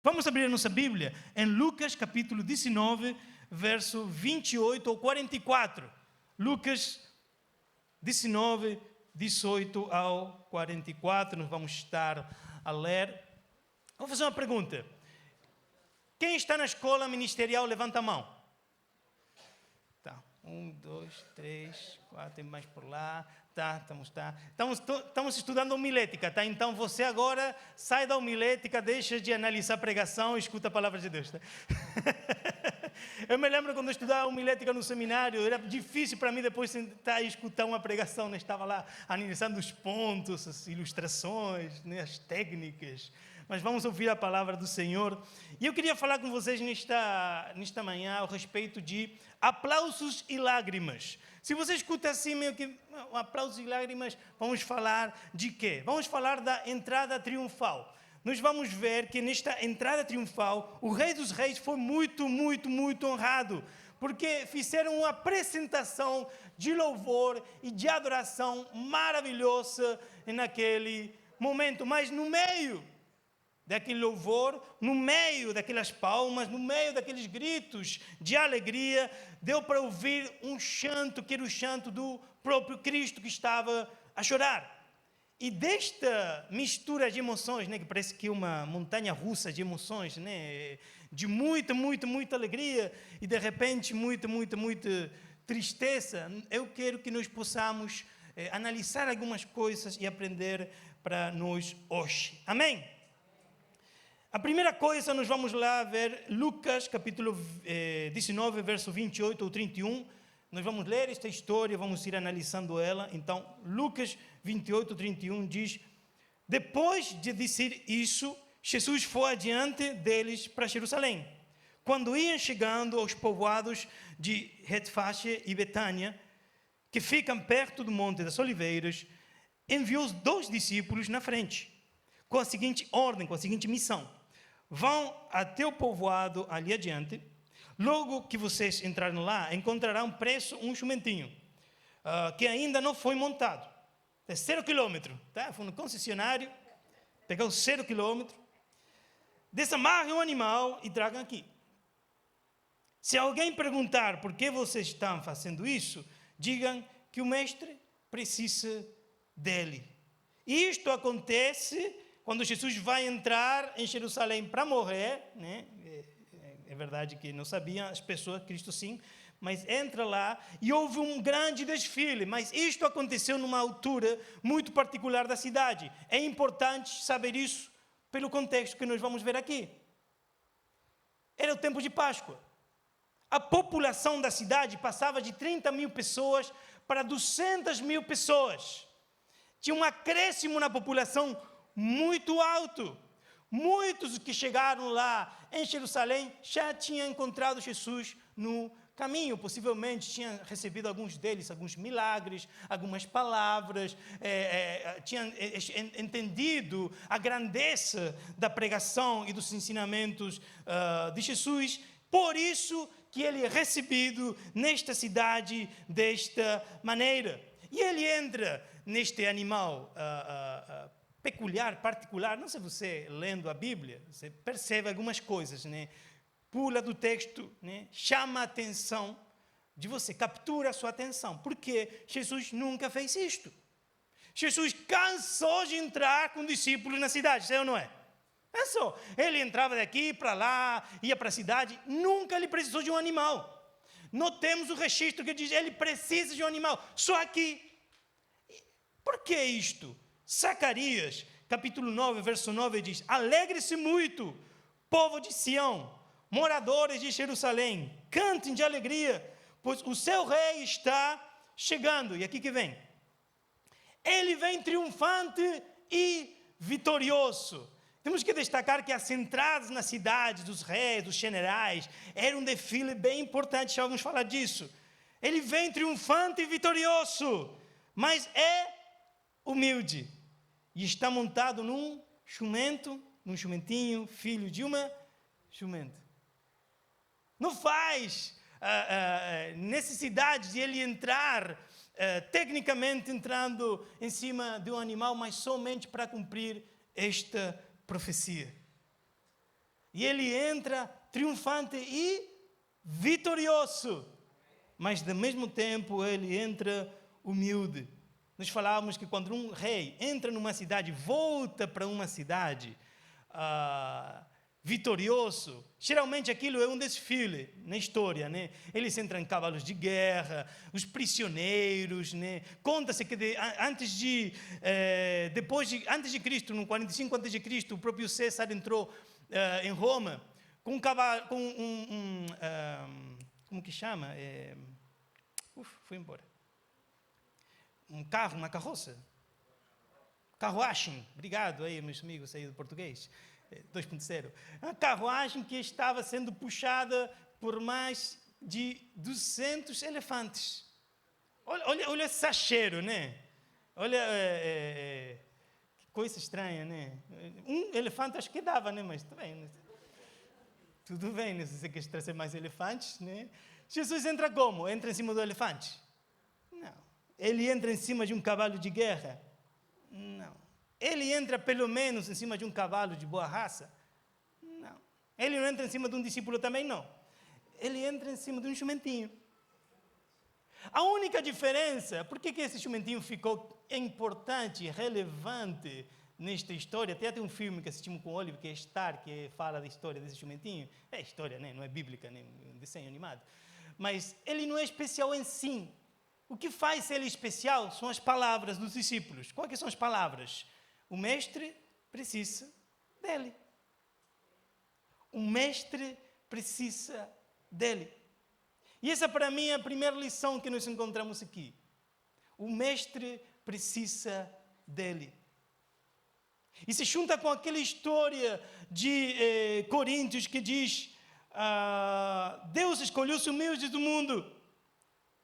Vamos abrir a nossa Bíblia em Lucas capítulo 19, verso 28 ao 44. Lucas 19, 18 ao 44, nós vamos estar a ler. Vou fazer uma pergunta. Quem está na escola ministerial, levanta a mão. Tá. 1, 2, 3, 4, tem mais por lá. Estamos estudando homilética, tá? Então você agora sai da homilética, deixa de analisar a pregação e escuta a palavra de Deus, tá? Eu me lembro quando eu estudava homilética no seminário, era difícil para mim depois sentar e escutar uma pregação, né? Estava lá analisando os pontos, as ilustrações, né? As técnicas. Mas vamos ouvir a palavra do Senhor. E eu queria falar com vocês nesta manhã a respeito de aplausos e lágrimas. Se você escuta assim, meio que aplausos e lágrimas, vamos falar de quê? Vamos falar da entrada triunfal. Nós vamos ver que nesta entrada triunfal, o Rei dos Reis foi muito, muito, muito honrado, porque fizeram uma apresentação de louvor e de adoração maravilhosa naquele momento. Mas no meio daquele louvor, no meio daquelas palmas, no meio daqueles gritos de alegria, deu para ouvir um chanto, que era o chanto do próprio Cristo que estava a chorar. E desta mistura de emoções, né, que parece que é uma montanha russa de emoções, né, de muita, muita, muita alegria e de repente muita, muita, muita tristeza, eu quero que nós possamos analisar algumas coisas e aprender para nós hoje. Amém? A primeira coisa, nós vamos lá ver Lucas, capítulo 19, verso 28 ou 31. Nós vamos ler esta história, vamos ir analisando ela. Então, Lucas 28, 31 diz: depois de dizer isso, Jesus foi adiante deles para Jerusalém. Quando iam chegando aos povoados de Betfage e Betânia, que ficam perto do Monte das Oliveiras, enviou os 2 discípulos na frente, com a seguinte ordem, com a seguinte missão: vão até o povoado ali adiante. Logo que vocês entrarem lá, encontrarão preso um jumentinho, que ainda não foi montado. É 0 quilômetro, tá? Foi no concessionário, pegar os 0 quilômetro, desamarrem o animal e tragam aqui. Se alguém perguntar por que vocês estão fazendo isso, digam que o mestre precisa dele. E isto acontece quando Jesus vai entrar em Jerusalém para morrer, né? É verdade que não sabiam as pessoas, Cristo sim, mas entra lá e houve um grande desfile. Mas isto aconteceu numa altura muito particular da cidade. É importante saber isso pelo contexto que nós vamos ver aqui. Era o tempo de Páscoa. A população da cidade passava de 30 mil pessoas para 200 mil pessoas. Tinha um acréscimo na população muito alto. Muitos que chegaram lá em Jerusalém já tinham encontrado Jesus no caminho, possivelmente tinham recebido alguns deles, alguns milagres, algumas palavras, tinham entendido a grandeza da pregação e dos ensinamentos de Jesus. Por isso que ele é recebido nesta cidade desta maneira. E ele entra neste animal peculiar, particular. Não sei se você, lendo a Bíblia, você percebe algumas coisas, né? Pula do texto, né? Chama a atenção de você, captura a sua atenção. Porque Jesus nunca fez isto. Jesus cansou de entrar com discípulos na cidade, sei ou não é? Pensou, ele entrava daqui para lá, ia para a cidade, nunca ele precisou de um animal. Não temos o registro que diz, ele precisa de um animal, só aqui. Por que isto? Zacarias, capítulo 9, verso 9 diz: alegre-se muito, povo de Sião, moradores de Jerusalém, cantem de alegria, pois o seu rei está chegando. E aqui que vem. Ele vem triunfante e vitorioso. Temos que destacar que as entradas na cidade dos reis, dos generais, era um desfile bem importante, já vamos falar disso. Ele vem triunfante e vitorioso, mas é humilde. E está montado num jumentinho, filho de uma jumenta. Não faz necessidade de ele entrar, tecnicamente entrando em cima de um animal, mas somente para cumprir esta profecia. E ele entra triunfante e vitorioso. Mas, ao mesmo tempo, ele entra humilde. Nós falávamos que quando um rei entra numa cidade, volta para uma cidade vitorioso, geralmente aquilo é um desfile na história, né? Eles entram em cavalos de guerra, os prisioneiros, né? Conta-se que antes de Cristo, no 45 antes de Cristo, o próprio César entrou em Roma com um cavalo, com como que chama? Foi embora. Um carro, uma carroça. Carruagem, obrigado aí, meus amigos aí do português. 2.0. Uma carruagem que estava sendo puxada por mais de 200 elefantes. Olha esse exagero, né? Olha, que coisa estranha, né? Um elefante acho que dava, né? Mas tudo bem, né? Se você quer trazer mais elefantes, né? Jesus entra como? Entra em cima do elefante? Não. Ele entra em cima de um cavalo de guerra? Não. Ele entra pelo menos em cima de um cavalo de boa raça? Não. Ele não entra em cima de um discípulo também? Não. Ele entra em cima de um jumentinho. A única diferença, por que esse jumentinho ficou importante, relevante nesta história? Até tem um filme que assistimos com o Oliver, que é Star, que fala da história desse jumentinho. É história, né? Não é bíblica, nem um desenho animado. Mas ele não é especial em si. O que faz ele especial são as palavras dos discípulos. Quais são as palavras? O mestre precisa dele. O mestre precisa dele. E essa para mim é a primeira lição que nós encontramos aqui. O mestre precisa dele. E se junta com aquela história de Coríntios que diz: Deus escolheu os humildes do mundo,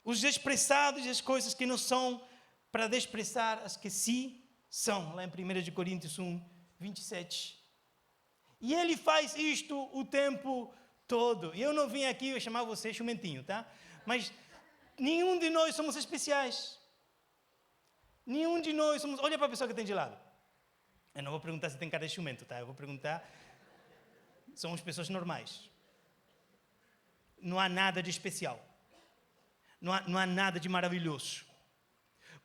os desprezados e as coisas que não são, para desprezar as que sim são, lá em 1 Coríntios 1, 27. E ele faz isto o tempo todo. E eu não vim aqui chamar você jumentinho, tá? Mas nenhum de nós somos especiais. Nenhum de nós somos... Olha para a pessoa que tem de lado. Eu não vou perguntar se tem cara de jumento, tá? Eu vou perguntar... Somos pessoas normais. Não há nada de especial. Não há nada de maravilhoso.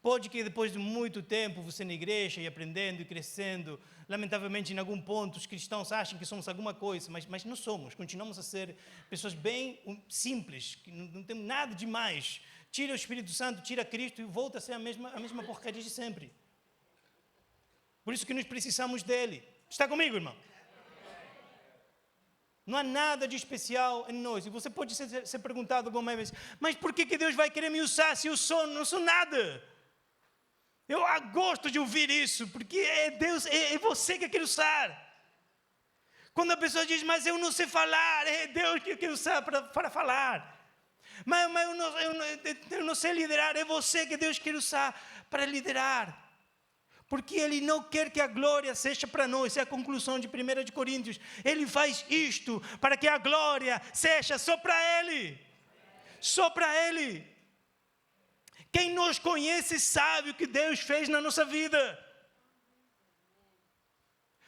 Pode que depois de muito tempo você na igreja e aprendendo e crescendo, lamentavelmente em algum ponto os cristãos acham que somos alguma coisa, mas não somos. Continuamos a ser pessoas bem simples, que não temos nada demais. Tira o Espírito Santo, tira Cristo e volta a ser a mesma porcaria de sempre. Por isso que nós precisamos dele. Está comigo, irmão? Não há nada de especial em nós. E você pode ser perguntado alguma vez, mas por que Deus vai querer me usar se eu não sou nada? Eu gosto de ouvir isso, porque é Deus, é você que quer usar. Quando a pessoa diz, mas eu não sei falar, é Deus que quer usar para falar. Mas eu não sei liderar, é você que Deus quer usar para liderar. Porque Ele não quer que a glória seja para nós, é a conclusão de 1 Coríntios. Ele faz isto para que a glória seja só para Ele. Só para Ele. Quem nos conhece sabe o que Deus fez na nossa vida.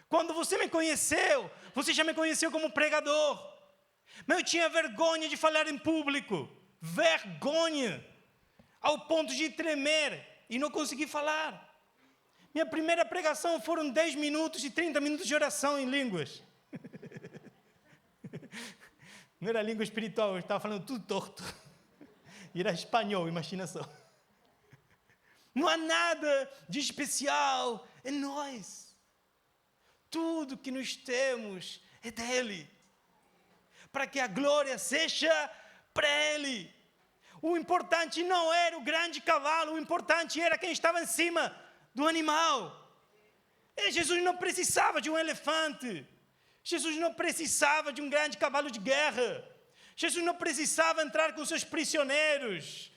Quando você me conheceu, você já me conheceu como pregador. Mas eu tinha vergonha de falar em público. Vergonha. Ao ponto de tremer e não conseguir falar. Minha primeira pregação foram 10 minutos e 30 minutos de oração em línguas. Não era língua espiritual, eu estava falando tudo torto. E era espanhol, imagina só. Não há nada de especial em nós. Tudo que nós temos é dele. Para que a glória seja para Ele. O importante não era o grande cavalo, o importante era quem estava em cima do animal. Jesus não precisava de um elefante. Jesus não precisava de um grande cavalo de guerra. Jesus não precisava entrar com seus prisioneiros.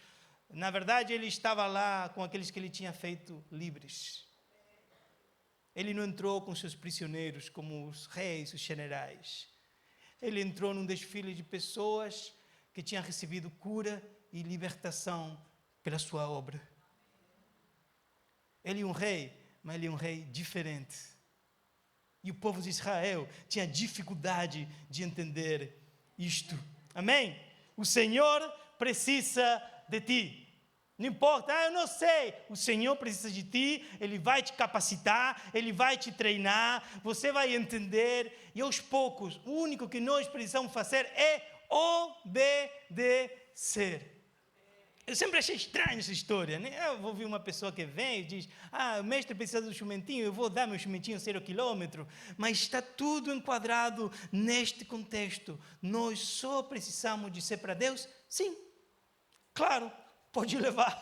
Na verdade, ele estava lá com aqueles que ele tinha feito livres. Ele não entrou com seus prisioneiros como os reis, os generais. Ele entrou num desfile de pessoas que tinham recebido cura e libertação pela sua obra. Ele é um rei, mas ele é um rei diferente. E o povo de Israel tinha dificuldade de entender isto. Amém? O Senhor precisa de ti. Não importa, eu não sei. O Senhor precisa de ti, Ele vai te capacitar, Ele vai te treinar, você vai entender. E aos poucos, o único que nós precisamos fazer é obedecer. Eu sempre achei estranho essa história, né? Eu vou ver uma pessoa que vem e diz, o mestre precisa do jumentinho, eu vou dar meu jumentinho 0 quilômetro. Mas está tudo enquadrado neste contexto. Nós só precisamos dizer para Deus, sim, claro, pode levar.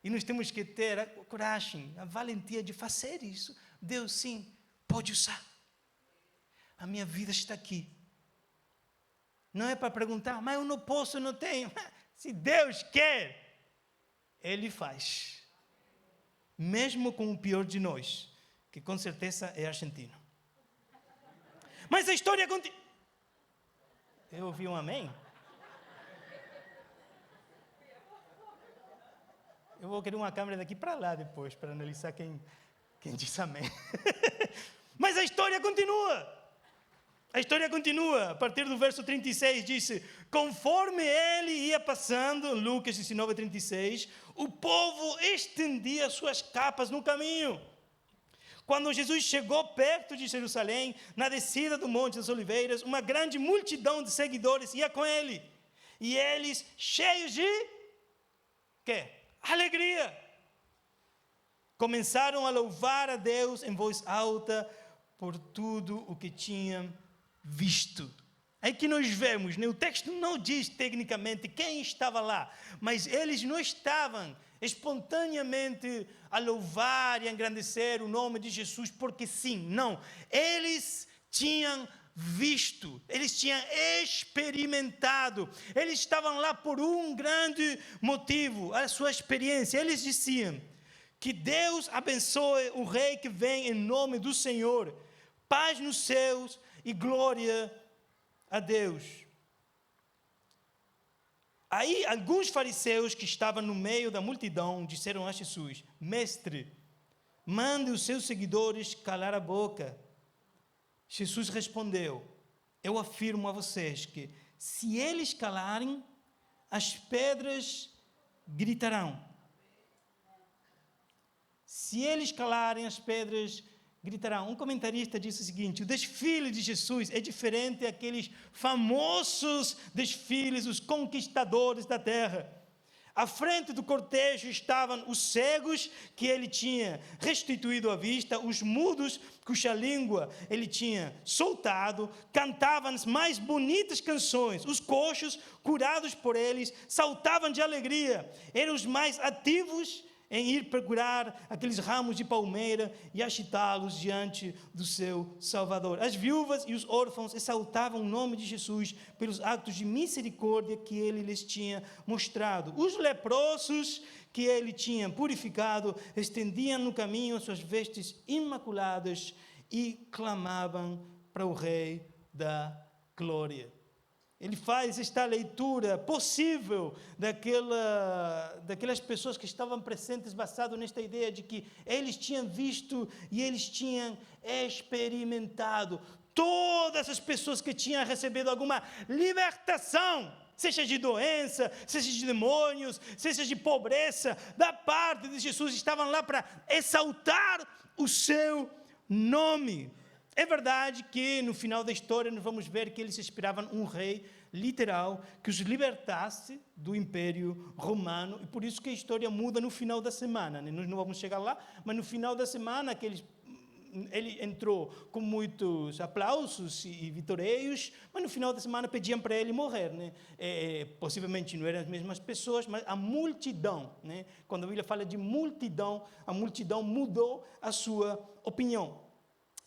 E nós temos que ter a coragem, a valentia de fazer isso. Deus, sim, pode usar. A minha vida está aqui. Não é para perguntar, mas eu não posso, eu não tenho. Se Deus quer, Ele faz. Mesmo com o pior de nós, que com certeza é argentino. Mas a história continua. Eu ouvi um amém? Eu vou querer uma câmera daqui para lá depois, para analisar quem diz amém. Mas a história continua. A história continua, a partir do verso 36, diz: conforme ele ia passando, Lucas 19, 36, o povo estendia suas capas no caminho. Quando Jesus chegou perto de Jerusalém, na descida do Monte das Oliveiras, uma grande multidão de seguidores ia com ele. E eles, cheios de quê? Alegria, começaram a louvar a Deus em voz alta por tudo o que tinham visto. É que nós vemos, né? O texto não diz tecnicamente quem estava lá, mas eles não estavam espontaneamente a louvar e a engrandecer o nome de Jesus porque sim, não. Eles tinham visto, eles tinham experimentado, eles estavam lá por um grande motivo, a sua experiência. Eles diziam: que Deus abençoe o rei que vem em nome do Senhor, paz nos céus e glória a Deus. Aí alguns fariseus que estavam no meio da multidão disseram a Jesus: mestre, mande os seus seguidores calar a boca. Jesus respondeu: eu afirmo a vocês que se eles calarem, as pedras gritarão. Se eles calarem, as pedras gritarão. Um comentarista disse o seguinte: o desfile de Jesus é diferente daqueles famosos desfiles dos conquistadores da terra. À frente do cortejo estavam os cegos que ele tinha restituído à vista, os mudos cuja língua ele tinha soltado, cantavam as mais bonitas canções, os coxos curados por eles saltavam de alegria, eram os mais ativos em ir procurar aqueles ramos de palmeira e agitá-los diante do seu Salvador. As viúvas e os órfãos exaltavam o nome de Jesus pelos atos de misericórdia que ele lhes tinha mostrado. Os leprosos que ele tinha purificado estendiam no caminho as suas vestes imaculadas e clamavam para o Rei da Glória. Ele faz esta leitura possível daquelas pessoas que estavam presentes, baseado nesta ideia de que eles tinham visto e eles tinham experimentado. Todas as pessoas que tinham recebido alguma libertação, seja de doença, seja de demônios, seja de pobreza, da parte de Jesus, estavam lá para exaltar o seu nome. É verdade que no final da história nós vamos ver que eles esperavam um rei literal que os libertasse do Império Romano, e por isso que a história muda no final da semana, né? Nós não vamos chegar lá, mas no final da semana ele entrou com muitos aplausos e vitoreios, mas no final da semana pediam para ele morrer, né? Possivelmente não eram as mesmas pessoas, mas a multidão, né? Quando a Bíblia fala de multidão, a multidão mudou a sua opinião.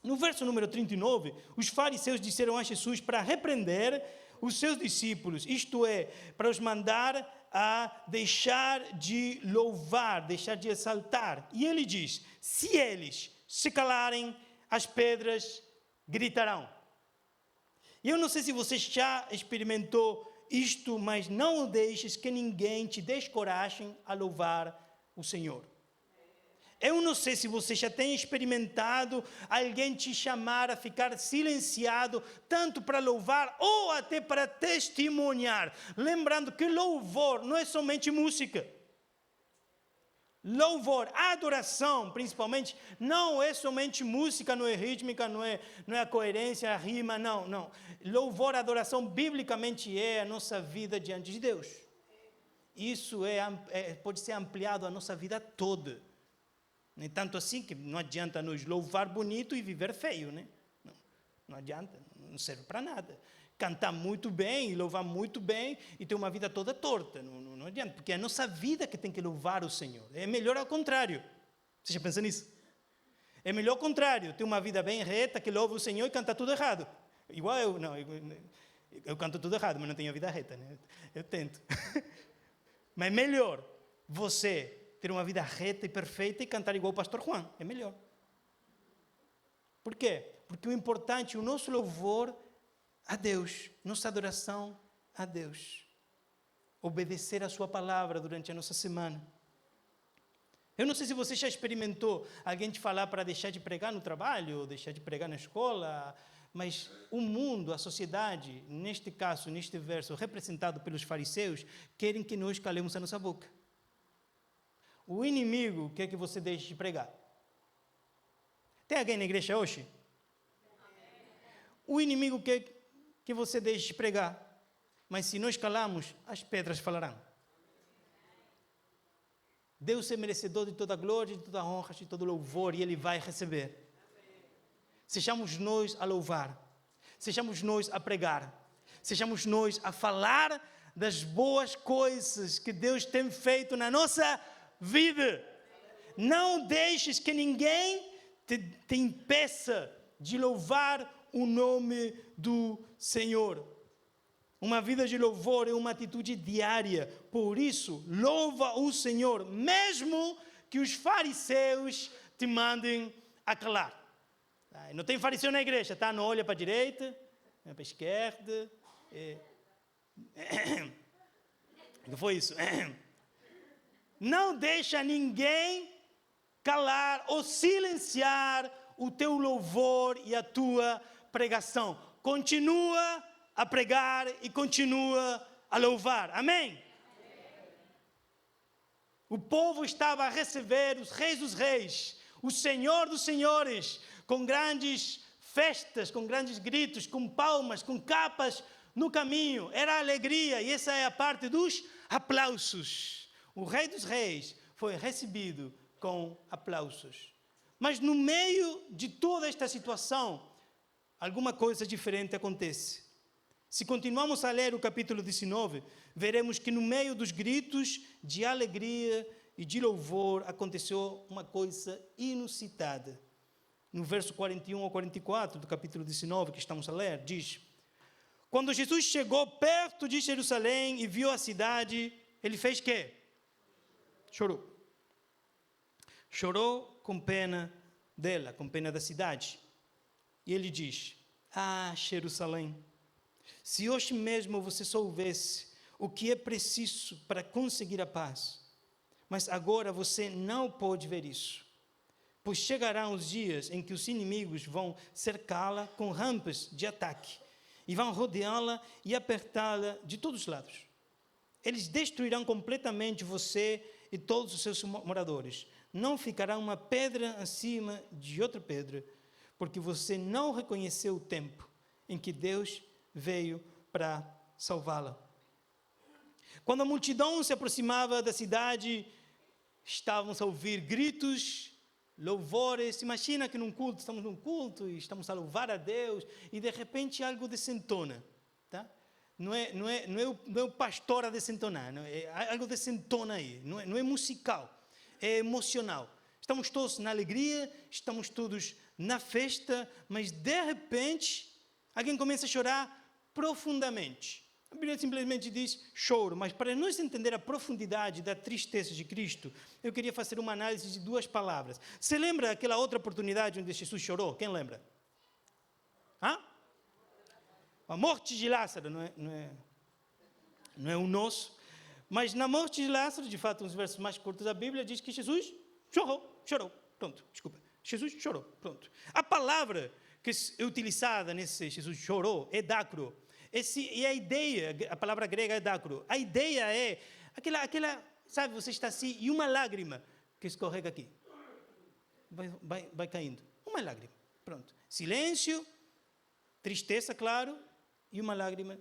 No verso número 39, os fariseus disseram a Jesus para repreender os seus discípulos, isto é, para os mandar a deixar de louvar, deixar de exaltar. E ele diz: se eles se calarem, as pedras gritarão. E eu não sei se você já experimentou isto, mas não deixes que ninguém te descoraje a louvar o Senhor. Eu não sei se você já tem experimentado alguém te chamar a ficar silenciado, tanto para louvar ou até para testemunhar. Lembrando que louvor não é somente música. Louvor, adoração, principalmente, não é somente música, não é rítmica, não é a coerência, a rima, não. Louvor, adoração, biblicamente é a nossa vida diante de Deus. Isso pode ser ampliado a nossa vida toda. Nem tanto assim que não adianta nos louvar bonito e viver feio, né? Não adianta, não serve para nada. Cantar muito bem e louvar muito bem e ter uma vida toda torta, não adianta, porque é a nossa vida que tem que louvar o Senhor. É melhor ao contrário. Você já pensa nisso? É melhor ao contrário, ter uma vida bem reta, que louva o Senhor e canta tudo errado. Igual eu canto tudo errado, mas não tenho a vida reta, né? Eu tento. Mas é melhor você ter uma vida reta e perfeita e cantar igual o pastor Juan. É melhor. Por quê? Porque o importante é o nosso louvor a Deus, nossa adoração a Deus. Obedecer a sua palavra durante a nossa semana. Eu não sei se você já experimentou alguém te falar para deixar de pregar no trabalho, ou deixar de pregar na escola, mas o mundo, a sociedade, neste caso, neste verso, representado pelos fariseus, querem que nós calemos a nossa boca. O inimigo quer que você deixe de pregar. Tem alguém na igreja hoje? O inimigo quer que você deixe de pregar. Mas se nós calamos, as pedras falarão. Deus é merecedor de toda a glória, de toda a honra, de todo louvor, e Ele vai receber. Sejamos nós a louvar. Sejamos nós a pregar. Sejamos nós a falar das boas coisas que Deus tem feito na nossa vida. Não deixes que ninguém te impeça de louvar o nome do Senhor. Uma vida de louvor é uma atitude diária. Por isso, louva o Senhor, mesmo que os fariseus te mandem a calar. Não tem fariseu na igreja, tá? Não olha para a direita, não para a esquerda. O que foi isso? Não deixa ninguém calar ou silenciar o teu louvor e a tua pregação. Continua a pregar e continua a louvar. Amém? O povo estava a receber os reis dos reis, o Senhor dos senhores, com grandes festas, com grandes gritos, com palmas, com capas no caminho. Era alegria, e essa é a parte dos aplausos. O Rei dos Reis foi recebido com aplausos. Mas no meio de toda esta situação, alguma coisa diferente acontece. Se continuarmos a ler o capítulo 19, veremos que no meio dos gritos de alegria e de louvor aconteceu uma coisa inusitada. No verso 41 ao 44 do capítulo 19 que estamos a ler, diz: quando Jesus chegou perto de Jerusalém e viu a cidade, ele fez quê? Chorou. Chorou com pena dela, com pena da cidade. E ele diz: ah, Jerusalém, se hoje mesmo você soubesse o que é preciso para conseguir a paz, mas agora você não pode ver isso, pois chegarão os dias em que os inimigos vão cercá-la com rampas de ataque e vão rodeá-la e apertá-la de todos os lados. Eles destruirão completamente você e todos os seus moradores. Não ficará uma pedra acima de outra pedra, porque você não reconheceu o tempo em que Deus veio para salvá-la. Quando a multidão se aproximava da cidade, estávamos a ouvir gritos, louvores. Imagina que estamos num culto e estamos a louvar a Deus e de repente algo desentona, tá? Não é o pastor a desentonar, não é, algo desentona aí, não é musical, é emocional. Estamos todos na alegria, estamos todos na festa, mas de repente alguém começa a chorar profundamente. A Bíblia simplesmente diz choro, mas para nós entender a profundidade da tristeza de Cristo, eu queria fazer uma análise de duas palavras. Você lembra aquela outra oportunidade onde Jesus chorou? Quem lembra? A morte de Lázaro, não é o nosso, mas na morte de Lázaro, de fato, uns versos mais curtos da Bíblia, diz que Jesus chorou, pronto, desculpa. Jesus chorou, pronto. A palavra que é utilizada nesse Jesus chorou é dacro. E a ideia, a palavra grega é dacro. A ideia é aquela, sabe, você está assim e uma lágrima que escorrega aqui. Vai caindo. Uma lágrima, pronto. Silêncio, tristeza, claro, e uma lágrima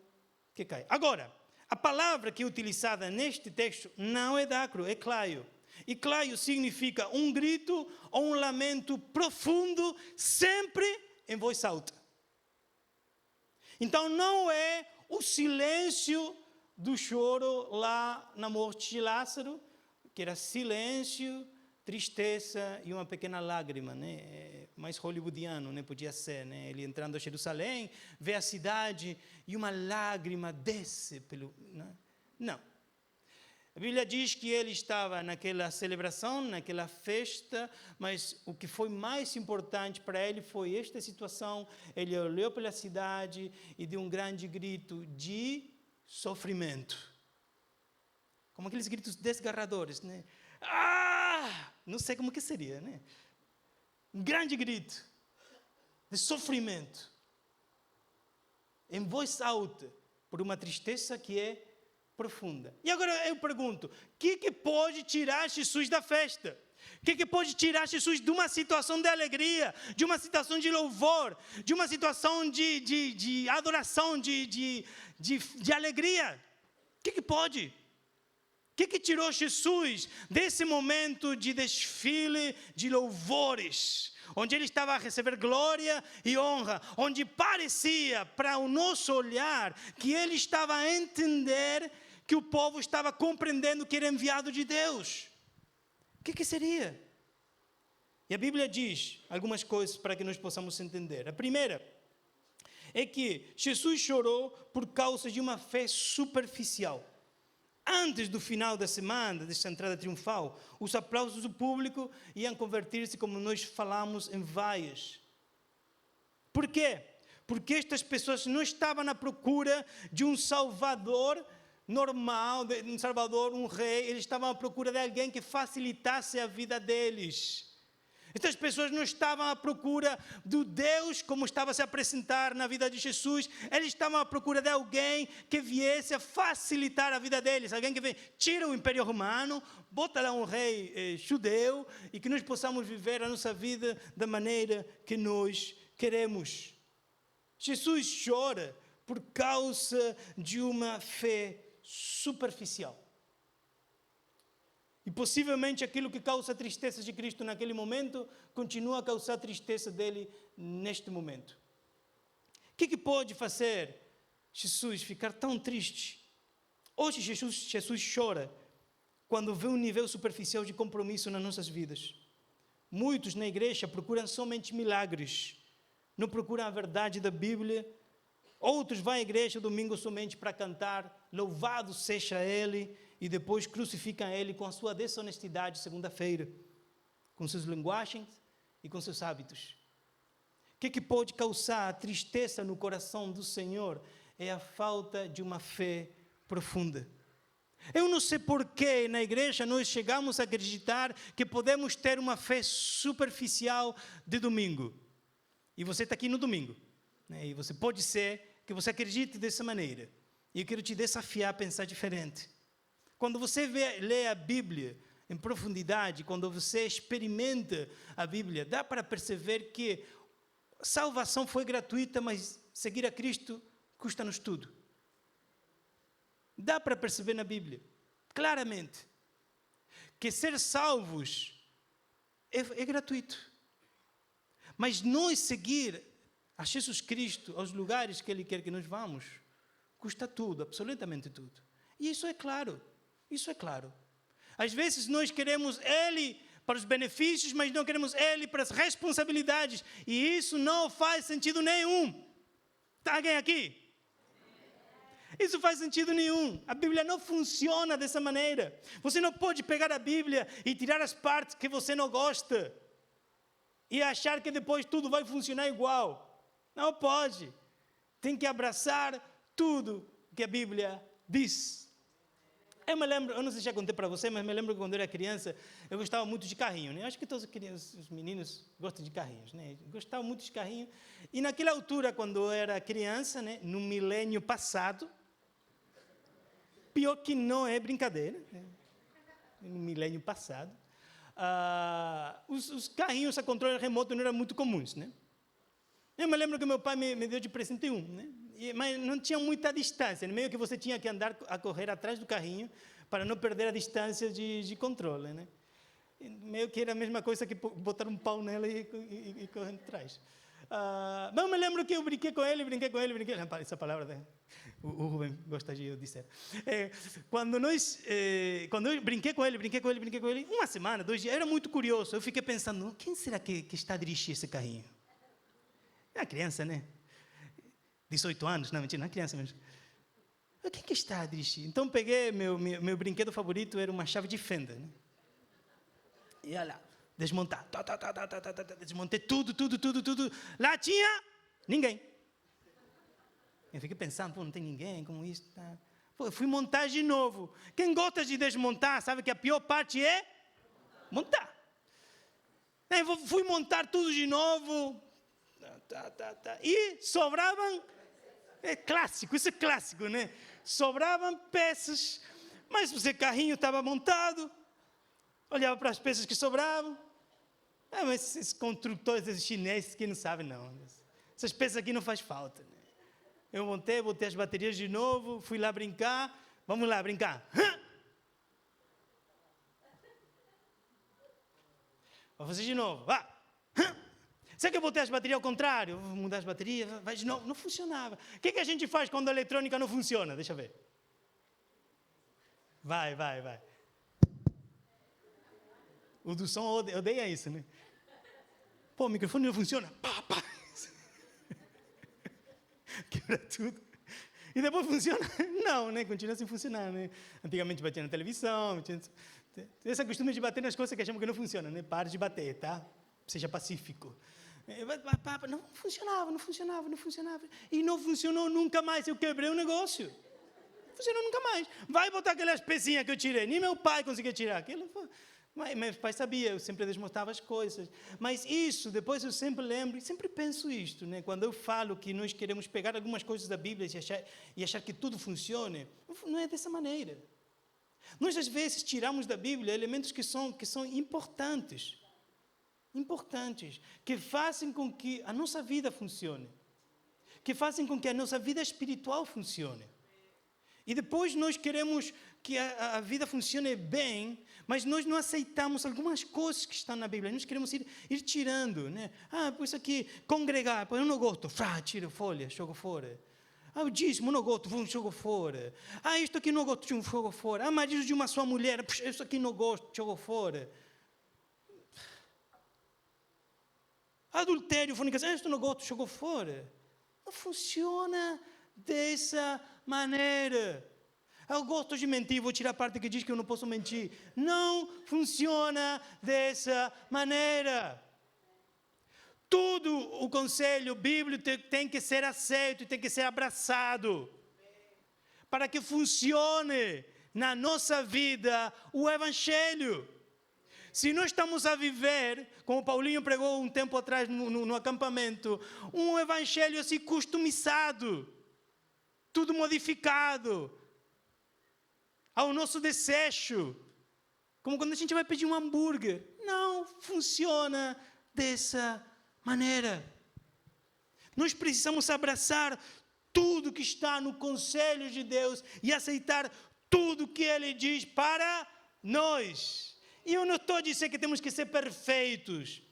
que cai. Agora, a palavra que é utilizada neste texto não é dacro, é claio. E claio significa um grito ou um lamento profundo, sempre em voz alta. Então não é o silêncio do choro lá na morte de Lázaro, que era silêncio, tristeza e uma pequena lágrima, né? Mais hollywoodiano, né? Podia ser, né? Ele entrando a Jerusalém, vê a cidade e uma lágrima desce pelo... Né? Não. A Bíblia diz que ele estava naquela celebração, naquela festa, mas o que foi mais importante para ele foi esta situação. Ele olhou pela cidade e deu um grande grito de sofrimento. Como aqueles gritos desgarradores, né? Ah! Não sei como que seria, né? Um grande grito de sofrimento. Em voz alta, por uma tristeza que é profunda. E agora eu pergunto, o que pode tirar Jesus da festa? O que pode tirar Jesus de uma situação de alegria, de uma situação de louvor, de uma situação de adoração, de alegria? O que pode? O que tirou Jesus desse momento de desfile de louvores, onde ele estava a receber glória e honra, onde parecia, para o nosso olhar, que ele estava a entender que o povo estava compreendendo que era enviado de Deus? O que seria? E a Bíblia diz algumas coisas para que nós possamos entender. A primeira é que Jesus chorou por causa de uma fé superficial. Antes do final da semana, desta entrada triunfal, os aplausos do público iam converter-se, como nós falamos, em vaias. Por quê? Porque estas pessoas não estavam à procura de um salvador normal, um salvador, um rei. Eles estavam à procura de alguém que facilitasse a vida deles. Estas pessoas não estavam à procura do Deus como estava a se apresentar na vida de Jesus. Eles estavam à procura de alguém que viesse a facilitar a vida deles. Alguém que vem, tira o Império Romano, bota lá um rei judeu e que nós possamos viver a nossa vida da maneira que nós queremos. Jesus chora por causa de uma fé superficial. E possivelmente aquilo que causa tristeza de Cristo naquele momento, continua a causar tristeza dele neste momento. O que pode fazer Jesus ficar tão triste? Hoje Jesus chora quando vê um nível superficial de compromisso nas nossas vidas. Muitos na igreja procuram somente milagres, não procuram a verdade da Bíblia. Outros vão à igreja domingo somente para cantar, louvado seja Ele, e depois crucificam Ele com a sua desonestidade segunda-feira, com suas linguagens e com seus hábitos. O que pode causar tristeza no coração do Senhor é a falta de uma fé profunda. Eu não sei porquê na igreja nós chegamos a acreditar que podemos ter uma fé superficial de domingo. E você está aqui no domingo, né? E você pode ser que você acredite dessa maneira. E eu quero te desafiar a pensar diferente. Quando você lê a Bíblia em profundidade, quando você experimenta a Bíblia, dá para perceber que salvação foi gratuita, mas seguir a Cristo custa-nos tudo. Dá para perceber na Bíblia, claramente, que ser salvos é gratuito. Mas nós seguir a Jesus Cristo, aos lugares que Ele quer que nós vamos, custa tudo, absolutamente tudo. E isso é claro. Isso é claro. Às vezes nós queremos Ele para os benefícios, mas não queremos Ele para as responsabilidades. E isso não faz sentido nenhum. Está alguém aqui? Isso faz sentido nenhum. A Bíblia não funciona dessa maneira. Você não pode pegar a Bíblia e tirar as partes que você não gosta e achar que depois tudo vai funcionar igual. Não pode. Tem que abraçar tudo que a Bíblia diz. Eu me lembro, eu não sei se já contei para você, mas me lembro que quando eu era criança, eu gostava muito de carrinho, né? Acho que todos os meninos gostam de carrinhos, né? Gostava muito de carrinho. E naquela altura, quando eu era criança, né? No milênio passado, pior que não é brincadeira, né? No milênio passado, os carrinhos a controle remoto não eram muito comuns, né? Eu me lembro que meu pai me deu de presente um, né? Mas não tinha muita distância, meio que você tinha que andar a correr atrás do carrinho para não perder a distância de controle, né? E meio que era a mesma coisa que botar um pau nela e correr atrás. Mas eu me lembro que eu brinquei com ele. Essa palavra, né? O Rubem gosta de eu dizer. Quando eu brinquei com ele, uma semana, 2 dias, eu era muito curioso. Eu fiquei pensando, quem será que está a dirigir esse carrinho? É uma criança, né? 18 anos, não, mentira, não é criança mesmo. Quem que está a dirigir? Então peguei, meu brinquedo favorito era uma chave de fenda, né? E olha lá, desmontar, desmontei tudo. Lá tinha ninguém. Eu fiquei pensando, não tem ninguém, como isso? Tá? Eu fui montar de novo. Quem gosta de desmontar, sabe que a pior parte é montar. Eu fui montar tudo de novo. E sobravam, isso é clássico, né? Sobravam peças, mas o carrinho estava montado, olhava para as peças que sobravam. Mas esses construtores, esses chineses que não sabem, não. Essas peças aqui não faz falta, né? Eu montei, botei as baterias de novo, fui lá brincar. Vamos lá brincar. Vou fazer de novo, vá. Será que eu botei as baterias ao contrário? Vou mudar as baterias, vai de novo. Não funcionava. O que a gente faz quando a eletrônica não funciona? Deixa eu ver. Vai. O do som odeia isso, né? Pô, o microfone não funciona. Pá. Quebra tudo. E depois funciona? Não, né? Continua sem funcionar, né? Antigamente batia na televisão. Esse costume de bater nas coisas que achamos que não funcionam, né? Pare de bater, tá? Seja pacífico. Não funcionava. E não funcionou nunca mais. Eu quebrei o negócio. Não funcionou nunca mais. Vai botar aquelas pecinhas que eu tirei. Nem meu pai conseguia tirar aquilo. Mas meu pai sabia, eu sempre desmontava as coisas. Mas isso, depois eu sempre lembro, e sempre penso isto, né? Quando eu falo que nós queremos pegar algumas coisas da Bíblia e achar que tudo funcione, não é dessa maneira. Nós, às vezes, tiramos da Bíblia elementos que são importantes, que fazem com que a nossa vida funcione, que fazem com que a nossa vida espiritual funcione. E depois nós queremos que a vida funcione bem, mas nós não aceitamos algumas coisas que estão na Bíblia. Nós queremos ir tirando, né? Isso aqui, congregar, eu não gosto, tiro folha, jogo fora. O dízimo, não gosto, jogo fora. Isto aqui não gosto, jogo fora. Marido de uma só mulher, isso aqui não gosto, jogo fora. Adultério, fornicação, isto não gosto, jogo fora. Não funciona dessa maneira. Eu gosto de mentir, vou tirar a parte que diz que eu não posso mentir. Não funciona dessa maneira. Todo o conselho bíblico tem que ser aceito, tem que ser abraçado. Para que funcione na nossa vida o Evangelho. Se nós estamos a viver, como Paulinho pregou um tempo atrás no acampamento, um Evangelho assim customizado, tudo modificado, ao nosso desejo, como quando a gente vai pedir um hambúrguer. Não funciona dessa maneira. Nós precisamos abraçar tudo que está no conselho de Deus e aceitar tudo que Ele diz para nós. E eu não estou a dizer que temos que ser perfeitos.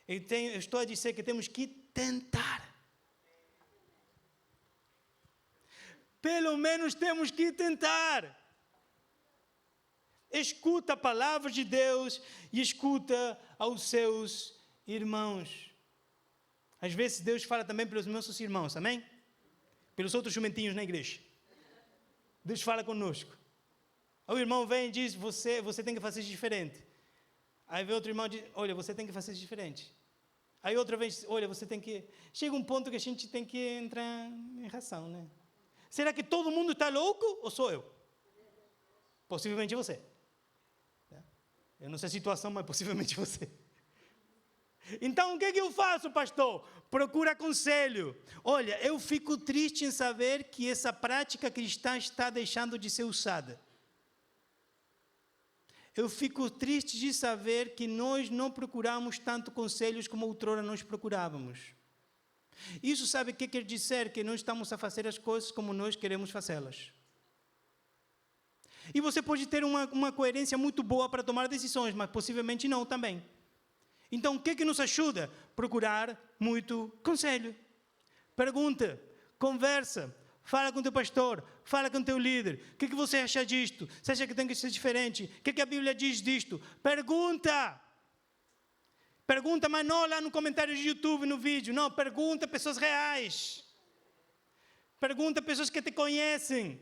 Eu estou a dizer que temos que tentar. Pelo menos temos que tentar. Escuta a palavra de Deus e escuta aos seus irmãos. Às vezes Deus fala também pelos nossos irmãos, amém? Pelos outros jumentinhos na igreja. Deus fala conosco. O irmão vem e diz, você tem que fazer diferente. Aí vem outro irmão e diz, olha, você tem que fazer diferente. Aí outra vez diz, olha, você tem que... Chega um ponto que a gente tem que entrar em ração, né? Será que todo mundo está louco ou sou eu? Possivelmente você. Eu não sei a situação, mas possivelmente você. Então, o que eu faço, pastor? Procura conselho. Olha, eu fico triste em saber que essa prática cristã está deixando de ser usada. Eu fico triste de saber que nós não procuramos tanto conselhos como outrora nós procurávamos. Isso sabe o que quer dizer? Que não estamos a fazer as coisas como nós queremos fazê-las. E você pode ter uma coerência muito boa para tomar decisões, mas possivelmente não também. Então, o que nos ajuda? Procurar muito conselho. Pergunta, conversa, fala com o teu pastor, fala com o teu líder. O que você acha disto? Você acha que tem que ser diferente? O que a Bíblia diz disto? Pergunta! Pergunta, mas não lá no comentário de YouTube, no vídeo. Não, pergunta a pessoas reais. Pergunta a pessoas que te conhecem.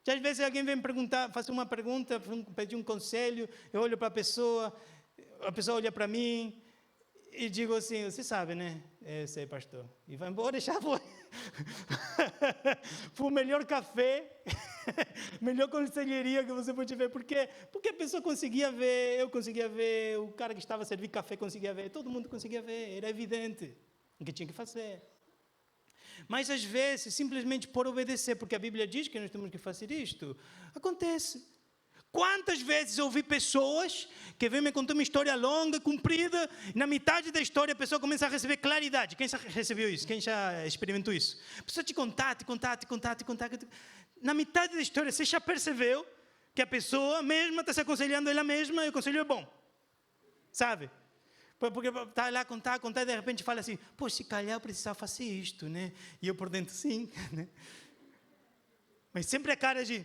Já às vezes alguém vem perguntar, fazer uma pergunta, pedir um conselho, eu olho para a pessoa olha para mim e digo assim, você sabe, né? Eu sei, pastor. E vai embora, deixar foi. Foi o melhor café, melhor conselheria que você pode ver. Por quê? Porque a pessoa conseguia ver, eu conseguia ver, o cara que estava a servir café conseguia ver, todo mundo conseguia ver, era evidente o que tinha que fazer. Mas às vezes, simplesmente por obedecer, porque a Bíblia diz que nós temos que fazer isto, acontece. Quantas vezes eu ouvi pessoas que vêm me contar uma história longa, comprida, e na metade da história a pessoa começa a receber claridade. Quem já recebeu isso? Quem já experimentou isso? A pessoa te contar. Na metade da história, você já percebeu que a pessoa mesma está se aconselhando ela mesma e o conselho é bom. Sabe? Porque está lá a contar, e de repente fala assim, pô, se calhar eu precisava fazer isto, né? E eu por dentro, sim. Né? Mas sempre a cara de,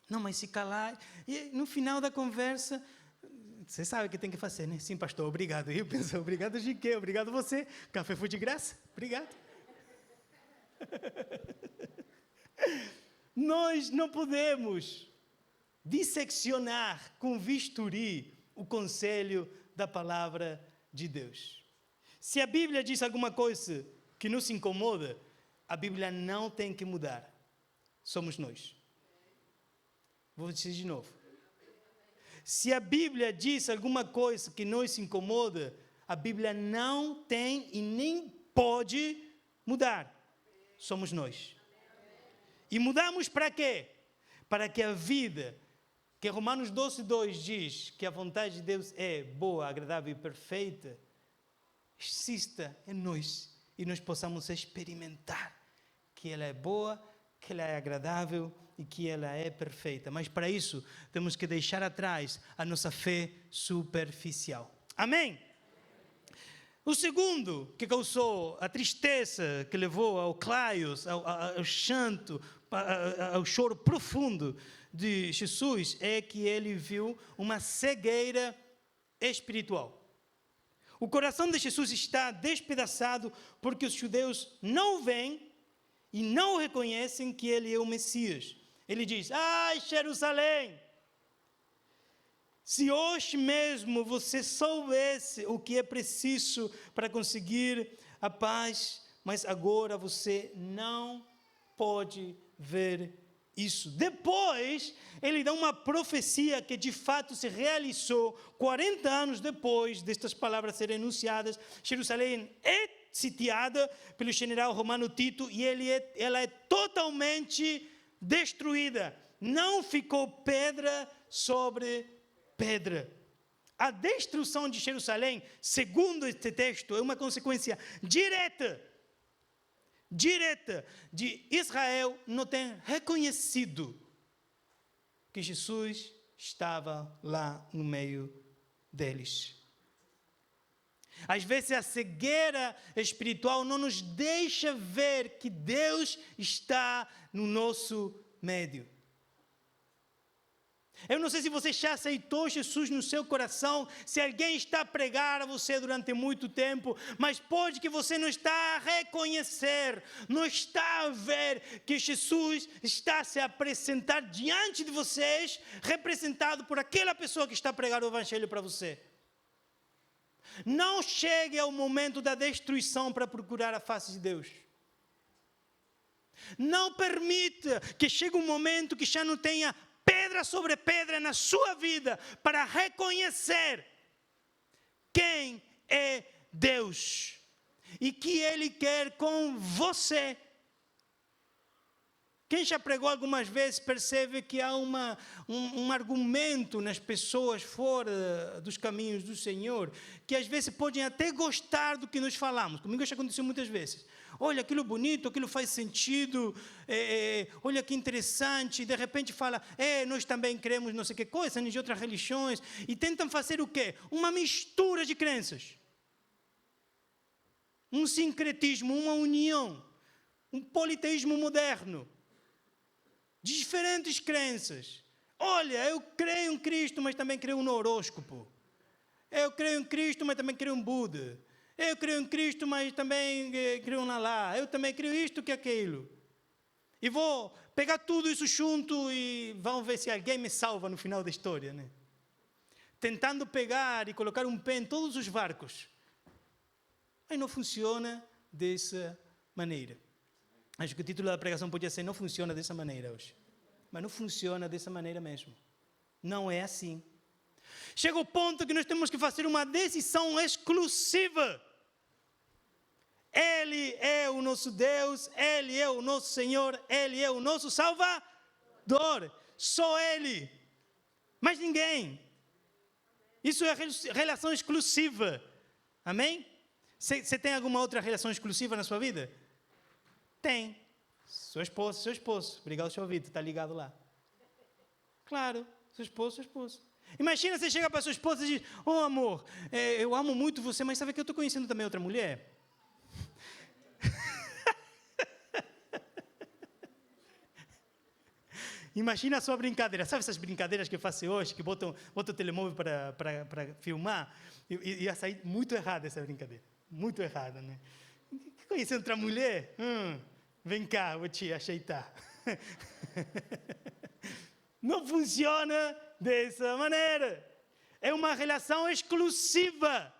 Não, mas se calar. E no final da conversa, você sabe o que tem que fazer, né? Sim, pastor, obrigado. E eu penso, obrigado de quê? Obrigado você. Café foi de graça. Obrigado. Nós não podemos disseccionar com bisturi o conselho da palavra de Deus. Se a Bíblia diz alguma coisa que nos incomoda, a Bíblia não tem que mudar. Somos nós. Vou dizer de novo. Se a Bíblia diz alguma coisa que nos incomoda, a Bíblia não tem e nem pode mudar. Somos nós. E mudamos para quê? Para que a vida, que Romanos 12:2 diz que a vontade de Deus é boa, agradável e perfeita, exista em nós e nós possamos experimentar que ela é boa, que ela é agradável e que ela é perfeita. Mas para isso, temos que deixar atrás a nossa fé superficial. Amém? O segundo que causou a tristeza, que levou ao claios, ao chanto, ao choro profundo de Jesus, é que ele viu uma cegueira espiritual. O coração de Jesus está despedaçado porque os judeus não veem e não reconhecem que ele é o Messias. Ele diz, ai, Jerusalém, se hoje mesmo você soubesse o que é preciso para conseguir a paz, mas agora você não pode ver isso. Depois, ele dá uma profecia que de fato se realizou 40 anos depois destas palavras serem enunciadas. Jerusalém é sitiada pelo general romano Tito e ela é totalmente destruída. Não ficou pedra sobre pedra. A destruição de Jerusalém, segundo este texto, é uma consequência direta de Israel não ter reconhecido que Jesus estava lá no meio deles. Às vezes a cegueira espiritual não nos deixa ver que Deus está no nosso meio. Eu não sei se você já aceitou Jesus no seu coração, se alguém está a pregar a você durante muito tempo, mas pode que você não está a reconhecer, não está a ver que Jesus está a se apresentar diante de vocês, representado por aquela pessoa que está a pregar o Evangelho para você. Não chegue ao momento da destruição para procurar a face de Deus. Não permita que chegue um momento que já não tenha pedra sobre pedra na sua vida para reconhecer quem é Deus e que Ele quer com você. Quem já pregou algumas vezes percebe que há um argumento nas pessoas fora dos caminhos do Senhor, que às vezes podem até gostar do que nós falamos. Comigo já aconteceu muitas vezes. Olha, aquilo bonito, aquilo faz sentido, olha que interessante, e de repente fala, nós também cremos não sei que coisa, de outras religiões, e tentam fazer o quê? Uma mistura de crenças. Um sincretismo, uma união, um politeísmo moderno. Diferentes crenças. Olha, eu creio em Cristo, mas também creio no horóscopo. Eu creio em Cristo, mas também creio em Buda. Eu creio em Cristo, mas também creio em Allah. Eu também creio isto que aquilo. E vou pegar tudo isso junto e vamos ver se alguém me salva no final da história, né? Tentando pegar e colocar um pé em todos os barcos. Mas não funciona dessa maneira. Acho que o título da pregação podia ser: não funciona dessa maneira hoje. Mas não funciona dessa maneira mesmo. Não é assim. Chega o ponto que nós temos que fazer uma decisão exclusiva. Ele é o nosso Deus, Ele é o nosso Senhor, Ele é o nosso Salvador. Só Ele. Mais ninguém. Isso é relação exclusiva. Amém? Você tem alguma outra relação exclusiva na sua vida? Tem. Sua esposa, seu esposo. Obrigado, seu ouvido, está ligado lá. Claro, seu esposo, sua esposa. Imagina você chega para sua esposa e diz: oh amor, eu amo muito você, mas sabe que eu estou conhecendo também outra mulher? Imagina a sua brincadeira. Sabe essas brincadeiras que fazem hoje, que botam o telemóvel para filmar? Ia sair muito errada essa brincadeira. Muito errada, né? Conhecer outra mulher? Vem cá, vou te ajeitar. Não funciona dessa maneira. É uma relação exclusiva.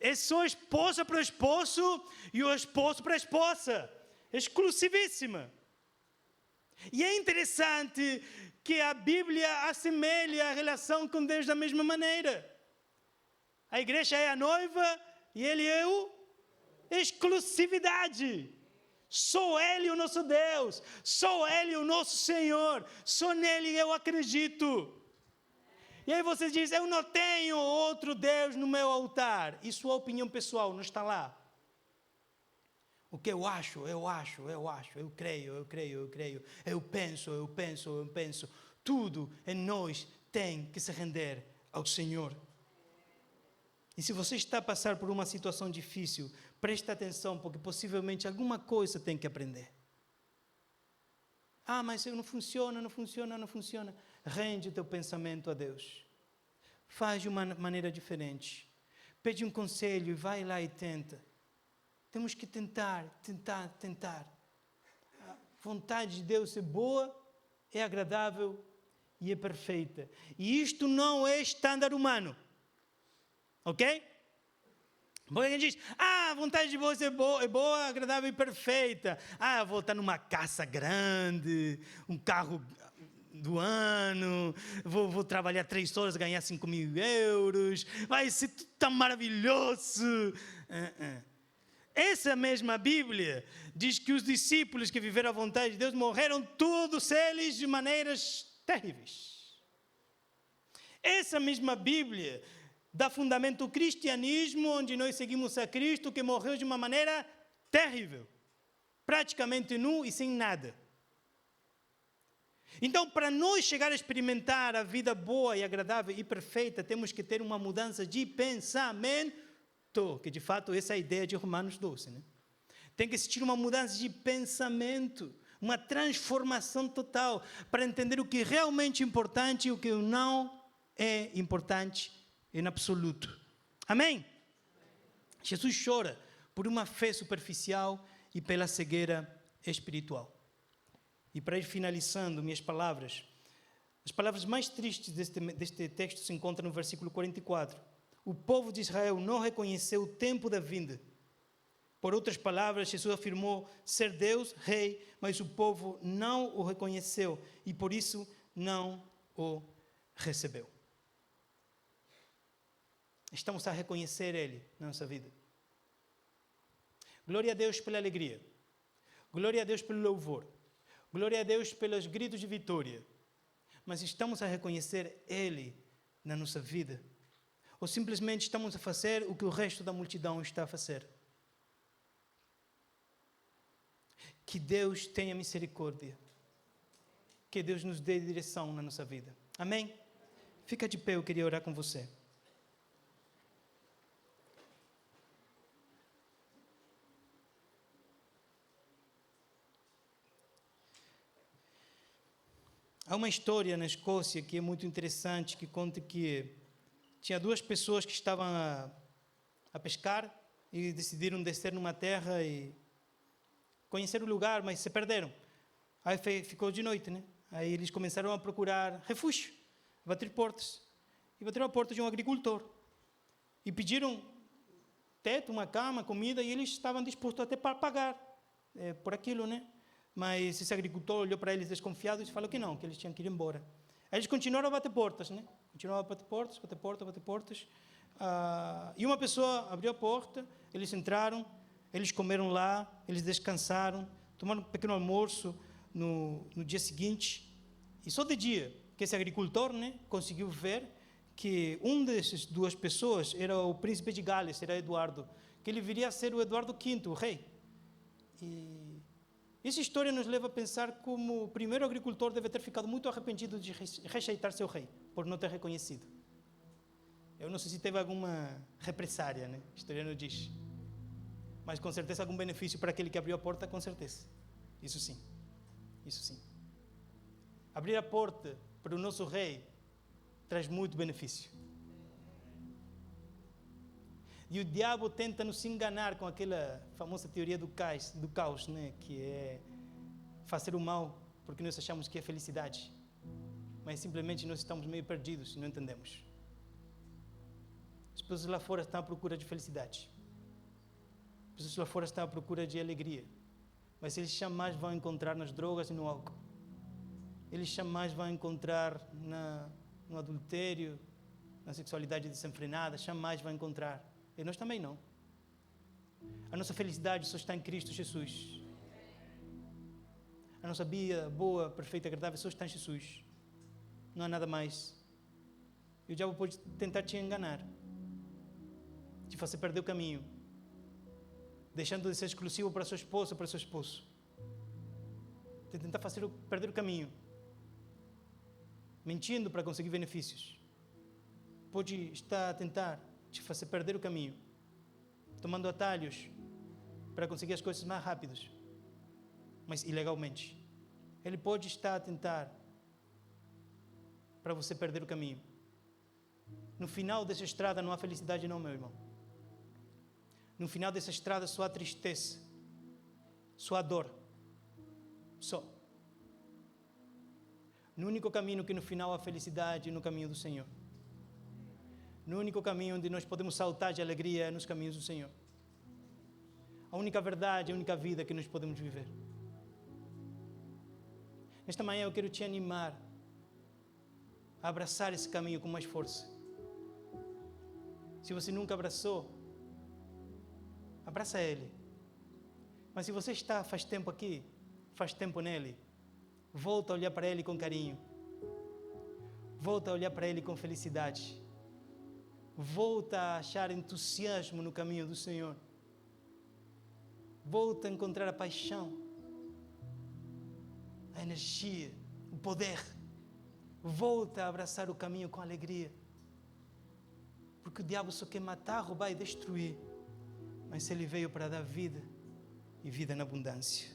É só esposa para o esposo e o esposo para a esposa. Exclusivíssima. E é interessante que a Bíblia assemelha a relação com Deus da mesma maneira. A igreja é a noiva e Ele é o exclusividade. Só Ele o nosso Deus, só Ele o nosso Senhor, só nele eu acredito. E aí você diz: eu não tenho outro Deus no meu altar. E sua opinião pessoal não está lá. O que eu acho, eu creio, eu penso. Tudo em nós tem que se render ao Senhor. E se você está a passar por uma situação difícil, preste atenção, porque possivelmente alguma coisa tem que aprender. Mas não funciona. Rende o teu pensamento a Deus. Faz de uma maneira diferente. Pede um conselho e vai lá e tenta. Temos que tentar. A vontade de Deus é boa, é agradável e é perfeita. E isto não é estándar humano. Ok? Porque alguém diz: a vontade de Deus é boa, agradável e perfeita. Eu vou estar numa casa grande, um carro do ano, vou trabalhar 3 horas, ganhar 5.000 euros, vai ser tudo tão maravilhoso. Essa mesma Bíblia diz que os discípulos que viveram a vontade de Deus morreram todos eles de maneiras terríveis. Essa mesma Bíblia dá fundamento ao cristianismo, onde nós seguimos a Cristo, que morreu de uma maneira terrível, praticamente nu e sem nada. Então, para nós chegar a experimentar a vida boa e agradável e perfeita, temos que ter uma mudança de pensamento, que de fato essa é a ideia de Romanos 12, né? Tem que existir uma mudança de pensamento, uma transformação total, para entender o que é realmente importante e o que não é importante em absoluto. Amém? Jesus chora por uma fé superficial e pela cegueira espiritual. E para ir finalizando minhas palavras, as palavras mais tristes deste texto se encontram no versículo 44. O povo de Israel não reconheceu o tempo da vinda Por outras palavras, Jesus afirmou ser Deus, rei, mas o povo não o reconheceu e por isso não o recebeu. Estamos a reconhecer Ele na nossa vida. Glória a Deus pela alegria. Glória a Deus pelo louvor. Glória a Deus pelos gritos de vitória. Mas estamos a reconhecer Ele na nossa vida? Ou simplesmente estamos a fazer o que o resto da multidão está a fazer? Que Deus tenha misericórdia. Que Deus nos dê direção na nossa vida. Amém? Fica de pé, eu queria orar com você. Há uma história na Escócia que é muito interessante, que conta que tinha duas pessoas que estavam a pescar e decidiram descer numa terra e conhecer o lugar, mas se perderam. Aí ficou de noite, né? Aí eles começaram a procurar refúgio, a bater portas. E bateram a porta de um agricultor. E pediram teto, uma cama, comida, e eles estavam dispostos até para pagar por aquilo, né? Mas esse agricultor olhou para eles desconfiado e falou que não, que eles tinham que ir embora. Aí eles continuaram a bater portas, né? Continuaram a bater portas. E uma pessoa abriu a porta, eles entraram, eles comeram lá, eles descansaram, tomaram um pequeno almoço no dia seguinte. E só de dia, que esse agricultor, né, conseguiu ver que um dessas duas pessoas era o príncipe de Gales, era Eduardo, que ele viria a ser o Eduardo V, o rei. E essa história nos leva a pensar como o primeiro agricultor deve ter ficado muito arrependido de rejeitar seu rei, por não ter reconhecido. Eu não sei se teve alguma represária, né? A história não diz. Mas com certeza algum benefício para aquele que abriu a porta, com certeza. Isso sim. Isso sim. Abrir a porta para o nosso rei traz muito benefício. E o diabo tenta nos enganar com aquela famosa teoria do caos, né? Que é fazer o mal porque nós achamos que é felicidade. Mas simplesmente nós estamos meio perdidos e não entendemos. As pessoas lá fora estão à procura de felicidade. As pessoas lá fora estão à procura de alegria. Mas eles jamais vão encontrar nas drogas e no álcool. Eles jamais vão encontrar no adultério, na sexualidade desenfrenada, jamais vão encontrar. E nós também não. A nossa felicidade só está em Cristo Jesus. A nossa vida boa, perfeita, agradável só está em Jesus. Não há nada mais. E o diabo pode tentar te enganar, te fazer perder o caminho, deixando de ser exclusivo para sua esposa ou para seu esposo. Te tentar fazer perder o caminho, mentindo para conseguir benefícios. Pode estar a tentar te fazer perder o caminho, tomando atalhos para conseguir as coisas mais rápidas, mas ilegalmente. Ele pode estar a tentar para você perder o caminho. No final dessa estrada não há felicidade não, meu irmão. No final dessa estrada só há tristeza, só há dor, só. No único caminho que no final há felicidade é no caminho do Senhor. No único caminho onde nós podemos saltar de alegria é nos caminhos do Senhor. A única verdade, a única vida que nós podemos viver. Nesta manhã eu quero te animar a abraçar esse caminho com mais força. Se você nunca abraçou, abraça Ele. Mas se você está faz tempo aqui, faz tempo nele, volta a olhar para Ele com carinho. Volta a olhar para Ele com felicidade. Volta a achar entusiasmo no caminho do Senhor. Volta a encontrar a paixão, a energia, o poder. Volta a abraçar o caminho com alegria. Porque o diabo só quer matar, roubar e destruir. Mas ele veio para dar vida e vida na abundância.